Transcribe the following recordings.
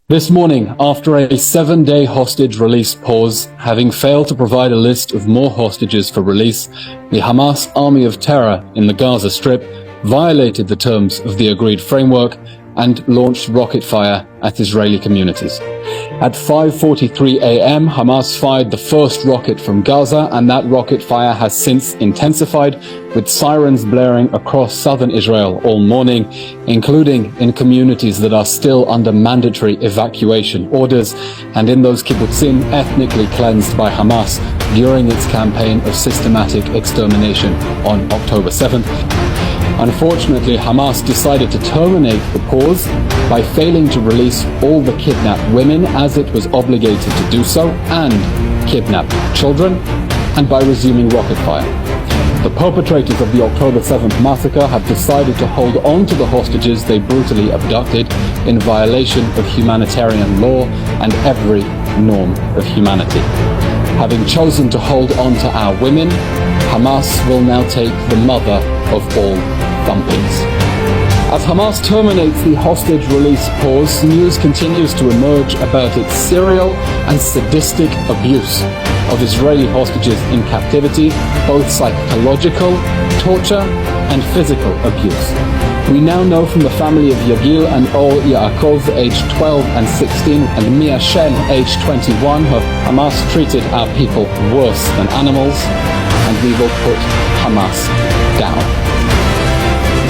This morning, after a 7-day hostage release pause, having failed to provide a list of more hostages for release, the Hamas army of terror in the Gaza Strip violated the terms of the agreed framework and launched rocket fire at Israeli communities. At 5:43 a.m., Hamas fired the first rocket from Gaza, and that rocket fire has since intensified, with sirens blaring across southern Israel all morning, including in communities that are still under mandatory evacuation orders, and in those kibbutzim ethnically cleansed by Hamas during its campaign of systematic extermination on October 7th. Unfortunately, Hamas decided to terminate the pause by failing to release all the kidnapped women as it was obligated to do so, and kidnapped children, and by resuming rocket fire. The perpetrators of the October 7th massacre have decided to hold on to the hostages they brutally abducted in violation of humanitarian law and every norm of humanity. Having chosen to hold on to our women, Hamas will now take the mother of all thumpings. As Hamas terminates the hostage release pause, news continues to emerge about its serial and sadistic abuse of Israeli hostages in captivity, both psychological, torture, and physical abuse. We now know from the family of Yagil and Or Yaakov, aged 12 and 16, and Mia Shen, aged 21, how Hamas treated our people worse than animals, and we will put Hamas down.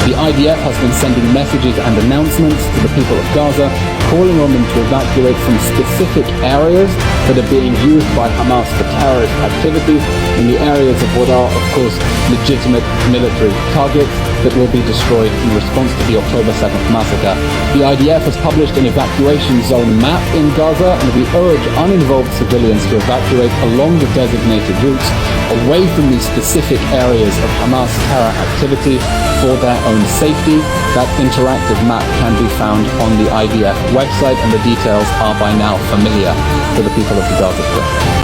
The IDF has been sending messages and announcements to the people of Gaza, calling on them to evacuate from specific areas that are being used by Hamas for terrorist activities, in the areas of what are, of course, legitimate military targets that will be destroyed in response to the October 7th massacre. The IDF has published an evacuation zone map in Gaza, and we urge uninvolved civilians to evacuate along the designated routes away from these specific areas of Hamas terror activity for their own safety. That interactive map can be found on the IDF website, and the details are by now familiar to the people of the Gaza Strip.